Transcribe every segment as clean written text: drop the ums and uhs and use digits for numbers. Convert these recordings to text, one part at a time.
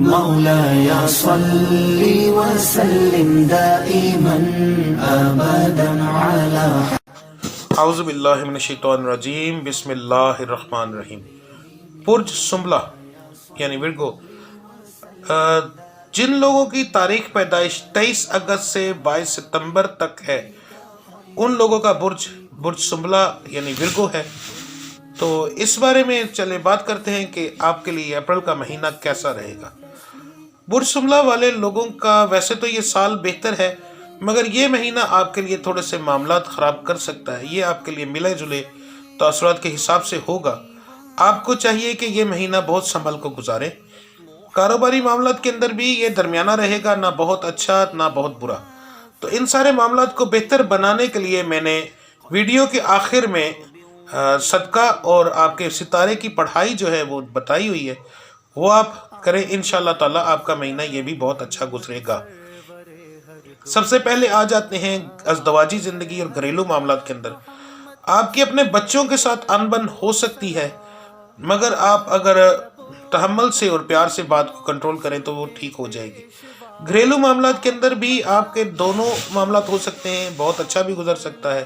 مولاي صل وسلم دائما ابدا على اعوذ باللہ من الشیطان الرجیم، بسم اللہ الرحمن الرحیم۔ برج سنبلہ یعنی ورگو، جن لوگوں کی تاریخ پیدائش 23 اگست سے 22 ستمبر تک ہے، ان لوگوں کا برج سنبلہ یعنی ورگو ہے۔ تو اس بارے میں چلے بات کرتے ہیں کہ آپ کے لیے اپریل کا مہینہ کیسا رہے گا۔ برج سنبلہ والے لوگوں کا ویسے تو یہ سال بہتر ہے، مگر یہ مہینہ آپ کے لیے تھوڑے سے معاملات خراب کر سکتا ہے۔ یہ آپ کے لیے ملے جلے تاثرات کے حساب سے ہوگا۔ آپ کو چاہیے کہ یہ مہینہ بہت سنبھل کو گزارے۔ کاروباری معاملات کے اندر بھی یہ درمیانہ رہے گا، نہ بہت اچھا نہ بہت برا۔ تو ان سارے معاملات کو بہتر بنانے کے لیے میں نے ویڈیو کے آخر میں صدقہ اور آپ کے ستارے کی پڑھائی جو ہے وہ بتائی ہوئی ہے، وہ آپ کریں، انشاءاللہ تعالیٰ آپ کا مہینہ یہ بھی بہت اچھا گزرے گا۔ سب سے پہلے آ جاتے ہیں ازدواجی زندگی اور گھریلو معاملات کے اندر۔ آپ کے اپنے بچوں کے ساتھ انبن ہو سکتی ہے، مگر آپ اگر تحمل سے اور پیار سے بات کو کنٹرول کریں تو وہ ٹھیک ہو جائے گی۔ گھریلو معاملات کے اندر بھی آپ کے دونوں معاملات ہو سکتے ہیں، بہت اچھا بھی گزر سکتا ہے،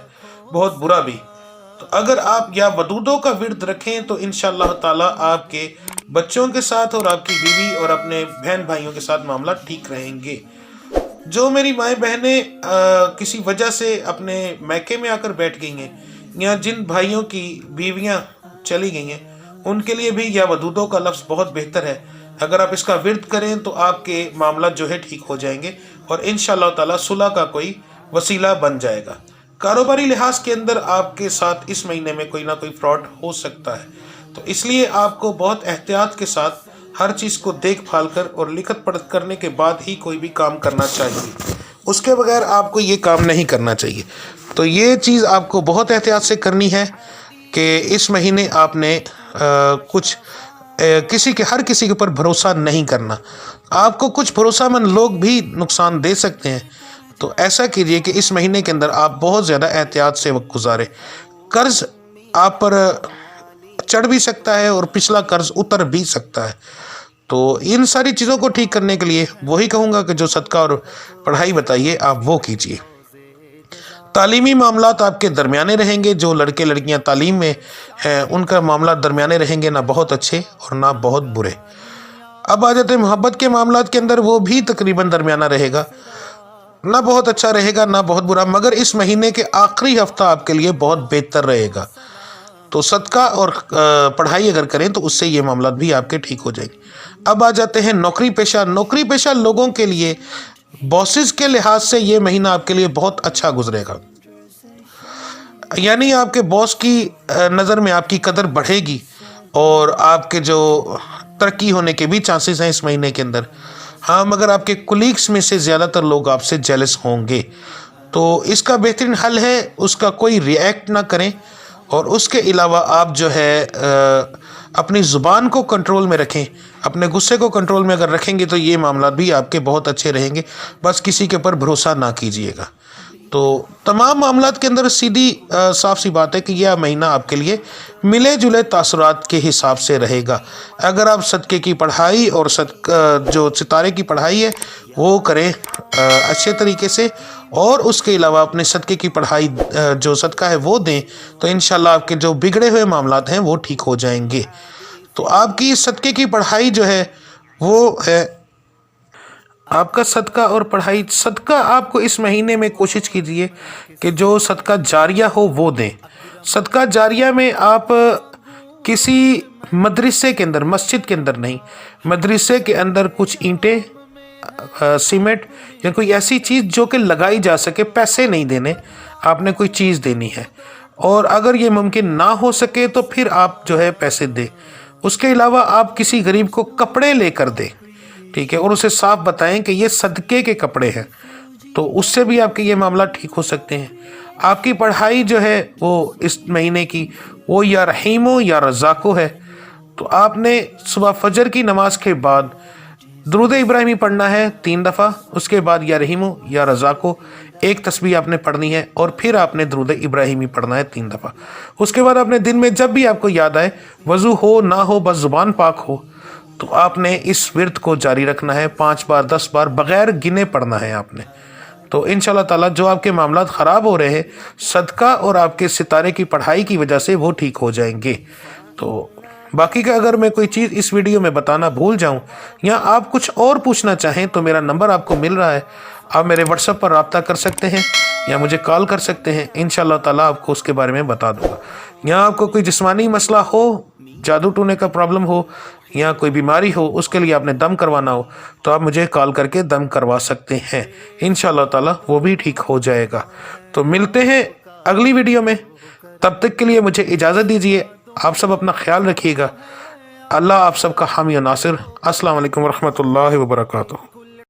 بہت برا بھی۔ تو اگر آپ یا ودودوں کا ورد رکھیں تو انشاءاللہ تعالیٰ آپ کے بچوں کے ساتھ اور آپ کی بیوی اور اپنے بہن بھائیوں کے ساتھ معاملات ٹھیک رہیں گے۔ جو میری مائیں بہنیں کسی وجہ سے اپنے میکے میں آ کر بیٹھ گئی ہیں، یا جن بھائیوں کی بیویاں چلی گئی ہیں، ان کے لیے بھی یا ودودوں کا لفظ بہت بہتر ہے۔ اگر آپ اس کا ورد کریں تو آپ کے معاملات جو ہے ٹھیک ہو جائیں گے اور انشاءاللہ تعالیٰ صلح کا کوئی وسیلہ بن جائے گا۔ کاروباری لحاظ کے اندر آپ کے ساتھ اس مہینے میں کوئی نہ کوئی فراڈ ہو سکتا ہے، تو اس لیے آپ کو بہت احتیاط کے ساتھ ہر چیز کو دیکھ بھال کر اور لکھت پڑھت کرنے کے بعد ہی کوئی بھی کام کرنا چاہیے۔ اس کے بغیر آپ کو یہ کام نہیں کرنا چاہیے۔ تو یہ چیز آپ کو بہت احتیاط سے کرنی ہے کہ اس مہینے آپ نے ہر کسی کے اوپر بھروسہ نہیں کرنا۔ آپ کو کچھ بھروسہ مند لوگ بھی نقصان دے سکتے ہیں، تو ایسا کیجئے کہ اس مہینے کے اندر آپ بہت زیادہ احتیاط سے وقت گزاریں۔ قرض آپ پر چڑھ بھی سکتا ہے اور پچھلا قرض اتر بھی سکتا ہے۔ تو ان ساری چیزوں کو ٹھیک کرنے کے لیے وہی کہوں گا کہ جو صدقہ اور پڑھائی بتائیے آپ وہ کیجئے۔ تعلیمی معاملات آپ کے درمیانے رہیں گے۔ جو لڑکے لڑکیاں تعلیم میں ہیں ان کا معاملات درمیانے رہیں گے، نہ بہت اچھے اور نہ بہت برے۔ اب آ جاتے ہیں محبت کے معاملات کے اندر، وہ بھی تقریباً درمیانہ رہے گا، نہ بہت اچھا رہے گا نہ بہت برا، مگر اس مہینے کے آخری ہفتہ آپ کے لیے بہت بہتر رہے گا۔ تو صدقہ اور پڑھائی اگر کریں تو اس سے یہ معاملات بھی آپ کے ٹھیک ہو جائیں گے۔ اب آ جاتے ہیں نوکری پیشہ لوگوں کے لیے باسز کے لحاظ سے یہ مہینہ آپ کے لیے بہت اچھا گزرے گا۔ یعنی آپ کے باس کی نظر میں آپ کی قدر بڑھے گی اور آپ کے جو ترقی ہونے کے بھی چانسز ہیں اس مہینے کے اندر۔ ہاں، مگر آپ کے کولیگس میں سے زیادہ تر لوگ آپ سے جیلس ہوں گے۔ تو اس کا بہترین حل ہے اس کا کوئی ری ایکٹ نہ کریں، اور اس کے علاوہ آپ جو ہے اپنی زبان کو کنٹرول میں رکھیں۔ اپنے غصے کو کنٹرول میں اگر رکھیں گے تو یہ معاملات بھی آپ کے بہت اچھے رہیں گے۔ بس کسی کے اوپر بھروسہ نہ کیجیے گا۔ تو تمام معاملات کے اندر سیدھی صاف سی بات ہے کہ یہ مہینہ آپ کے لیے ملے جلے تاثرات کے حساب سے رہے گا۔ اگر آپ صدقے کی پڑھائی اور جو ستارے کی پڑھائی ہے وہ کریں اچھے طریقے سے، اور اس کے علاوہ اپنے صدقے کی پڑھائی جو صدقہ ہے وہ دیں، تو انشاءاللہ آپ کے جو بگڑے ہوئے معاملات ہیں وہ ٹھیک ہو جائیں گے۔ تو آپ کی صدقے کی پڑھائی جو ہے وہ ہے آپ کا صدقہ اور پڑھائی۔ صدقہ آپ کو اس مہینے میں کوشش کیجئے کہ جو صدقہ جاریہ ہو وہ دیں۔ صدقہ جاریہ میں آپ کسی مدرسے کے اندر، مسجد کے اندر نہیں، مدرسے کے اندر کچھ اینٹیں، سیمنٹ یا کوئی ایسی چیز جو کہ لگائی جا سکے، پیسے نہیں دینے، آپ نے کوئی چیز دینی ہے۔ اور اگر یہ ممکن نہ ہو سکے تو پھر آپ جو ہے پیسے دیں۔ اس کے علاوہ آپ کسی غریب کو کپڑے لے کر دیں، ٹھیک ہے، اور اسے صاف بتائیں کہ یہ صدقے کے کپڑے ہیں، تو اس سے بھی آپ کے یہ معاملات ٹھیک ہو سکتے ہیں۔ آپ کی پڑھائی جو ہے وہ اس مہینے کی وہ یا رحیمو یا رزاقو ہے۔ تو آپ نے صبح فجر کی نماز کے بعد درود ابراہیمی پڑھنا ہے 3 دفعہ، اس کے بعد یا رحیمو یا رزاقو ایک تسبیح آپ نے پڑھنی ہے، اور پھر آپ نے درود ابراہیمی پڑھنا ہے 3 دفعہ۔ اس کے بعد آپ نے دن میں جب بھی آپ کو یاد آئے، وضو ہو نہ ہو، بس زبان پاک ہو، تو آپ نے اس ورد کو جاری رکھنا ہے 5 بار 10 بار بغیر گنے پڑھنا ہے آپ نے. تو انشاءاللہ تعالیٰ جو آپ کے معاملات خراب ہو رہے ہیں صدقہ اور آپ کے ستارے کی پڑھائی کی وجہ سے وہ ٹھیک ہو جائیں گے. تو باقی کا اگر میں کوئی چیز اس ویڈیو میں بتانا بھول جاؤں یا آپ کچھ اور پوچھنا چاہیں تو میرا نمبر آپ کو مل رہا ہے, آپ میرے واٹس ایپ پر رابطہ کر سکتے ہیں یا مجھے کال کر سکتے ہیں. انشاءاللہ تعالیٰ آپ کو اس کے بارے میں بتا دوں گا. یا آپ کو کوئی جسمانی مسئلہ ہو, جادو ٹونے کا پرابلم ہو یا کوئی بیماری ہو, اس کے لیے آپ نے دم کروانا ہو تو آپ مجھے کال کر کے دم کروا سکتے ہیں. انشاءاللہ تعالیٰ وہ بھی ٹھیک ہو جائے گا. تو ملتے ہیں اگلی ویڈیو میں, تب تک کے لیے مجھے اجازت دیجیے. آپ سب اپنا خیال رکھیے گا. اللہ آپ سب کا حامی و ناصر. السلام علیکم ورحمۃ اللہ وبرکاتہ.